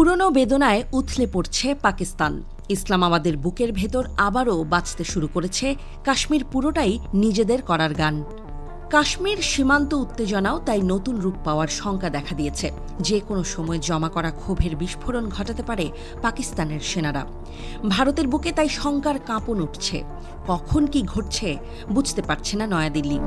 পুরনো বেদনায় উথলে পড়ছে পাকিস্তান। ইসলামাবাদের বুকের ভেতর আবারও বাজতে শুরু করেছে কাশ্মীর পুরোটাই নিজেদের করার গান। কাশ্মীর সীমান্ত উত্তেজনাও তাই নতুন রূপ পাওয়ার শঙ্কা দেখা দিয়েছে। যে কোনো সময় জমা করা ক্ষোভের বিস্ফোরণ ঘটাতে পারে পাকিস্তানের সেনারা। ভারতের বুকে তাই শঙ্কার কাঁপন উঠছে। কখন কি ঘটছে বুঝতে পারছে না নয়াদিল্লি।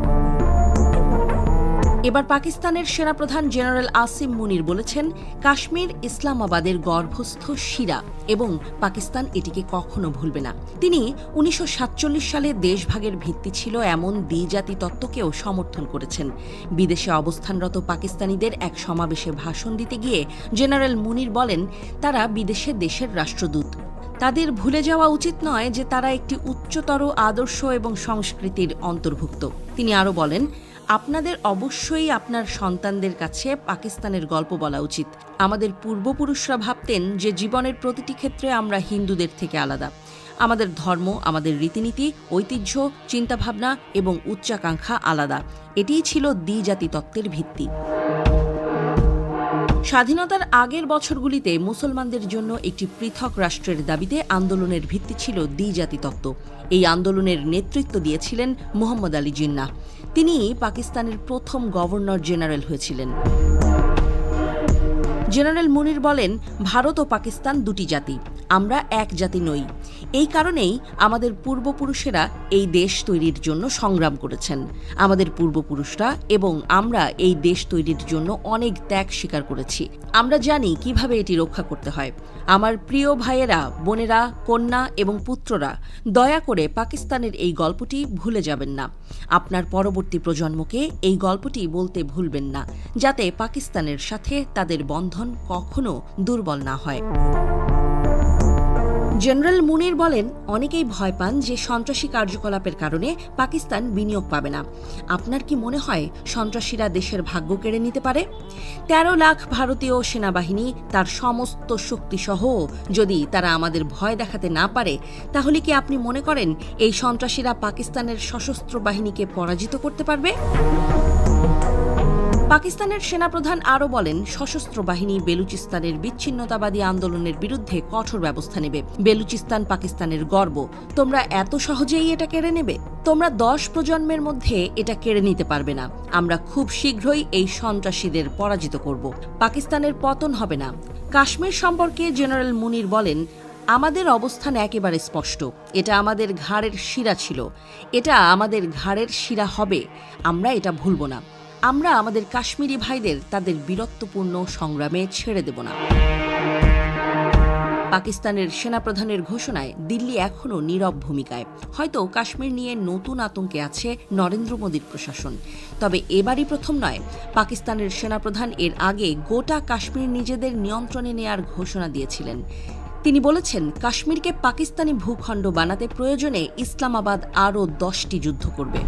এবার পাকিস্তানের সেনাপ্রধান জেনারেল আসিম মুনির বলেছেন, কাশ্মীর ইসলামাবাদের গর্ভস্থ শিরা এবং পাকিস্তান এটিকে কখনো ভুলবে না। তিনি 1947 সালে দেশভাগের ভিত্তি ছিল এমন দ্বিজাতি তত্ত্বকেও সমর্থন করেছেন। বিদেশে অবস্থানরত পাকিস্তানিদের এক সমাবেশে ভাষণ দিতে গিয়ে জেনারেল মুনির বলেন, তারা বিদেশে দেশের রাষ্ট্রদূত। তাদের ভুলে যাওয়া উচিত নয় যে তারা একটি উচ্চতর আদর্শ এবং সংস্কৃতির অন্তর্ভুক্ত। তিনি আরও বলেন, আপনাদের অবশ্যই আপনার সন্তানদের কাছে পাকিস্তানের গল্প বলা উচিত। আমাদের পূর্বপুরুষরা ভাবতেন যে জীবনের প্রতিটি ক্ষেত্রে আমরা হিন্দুদের থেকে আলাদা। আমাদের ধর্ম, আমাদের রীতিনীতি, ঐতিহ্য, চিন্তাভাবনা এবং উচ্চাকাঙ্ক্ষা আলাদা। এটিই ছিল দ্বিজাতি তত্ত্বের ভিত্তি। স্বাধীনতার আগের বছরগুলিতে মুসলমানদের জন্য একটি পৃথক রাষ্ট্রের দাবিতে আন্দোলনের ভিত্তি ছিল দ্বিজাতি তত্ত্ব। এই আন্দোলনের নেতৃত্ব দিয়েছিলেন মোহাম্মদ আলী জিন্নাহ। তিনি পাকিস্তানের প্রথম গভর্নর জেনারেল হয়েছিলেন। জেনারেল মুনির বলেন, ভারত ও পাকিস্তান দুটি জাতি, আমরা এক জাতি নই। এই কারণেই আমাদের পূর্বপুরুষেরা এই দেশ তৈরির জন্য সংগ্রাম করেছেন। আমাদের পূর্বপুরুষরা এবং আমরা এই দেশ তৈরির জন্য অনেক ত্যাগ স্বীকার করেছি। আমরা জানি কিভাবে এটি রক্ষা করতে হয়। আমার প্রিয় ভাইয়েরা, বোনেরা, কন্যা এবং পুত্ররা, দয়া করে পাকিস্তানের এই গল্পটি ভুলে যাবেন না। আপনার পরবর্তী প্রজন্মকে এই গল্পটি বলতে ভুলবেন না, যাতে পাকিস্তানের সাথে তাদের বন্ধন কখনো দুর্বল না হয়। জেনারেল মুনির বলেন, অনেকেই ভয় পান যে সন্ত্রাসী কার্যকলাপের কারণে পাকিস্তান বিনিয়োগ পাবে না। আপনার কি মনে হয় সন্ত্রাসীরা দেশের ভাগ্য কেড়ে নিতে পারে? 13 লাখ ভারতীয় সেনাবাহিনী তার সমস্ত শক্তিসহ যদি তারা আমাদের ভয় দেখাতে না পারে, তাহলে কি আপনি মনে করেন এই সন্ত্রাসীরা পাকিস্তানের সশস্ত্র বাহিনীকে পরাজিত করতে পারবে? পাকিস্তানের সেনাপ্রধান আরও বলেন, সশস্ত্র বাহিনী বেলুচিস্তানের বিচ্ছিন্নতাবাদী আন্দোলনের বিরুদ্ধে কঠোর ব্যবস্থা নেবে। বেলুচিস্তান পাকিস্তানের গর্ব। তোমরা এত সহজেই এটা কেড়ে নেবে? তোমরা 10 প্রজন্মের মধ্যে এটা কেড়ে নিতে পারবে না। আমরা খুব শীঘ্রই এই সন্ত্রাসীদের পরাজিত করব। পাকিস্তানের পতন হবে না। কাশ্মীর সম্পর্কে জেনারেল মুনির বলেন, আমাদের অবস্থান একেবারে স্পষ্ট। এটা আমাদের ঘাড়ের শিরা ছিল, এটা আমাদের ঘাড়ের শিরা হবে। আমরা এটা ভুলব না। আমরা আমাদের কাশ্মীরি ভাইদের তাদের বীরত্বপূর্ণ সংগ্রামে ছেড়ে দেব না। পাকিস্তানের সেনাপ্রধানের ঘোষণায় দিল্লি এখনও নীরব ভূমিকায়। হয়তো কাশ্মীর নিয়ে নতুন আতঙ্কে আছে নরেন্দ্র মোদীর প্রশাসন। তবে এবারই প্রথম নয়। পাকিস্তানের সেনাপ্রধান এর আগে গোটা কাশ্মীর নিজেদের নিয়ন্ত্রণে নেয়ার ঘোষণা দিয়েছিলেন। তিনি বলেছেন, কাশ্মীরকে পাকিস্তানি ভূখণ্ড বানাতে প্রয়োজনে ইসলামাবাদ আরও 10টি যুদ্ধ করবে।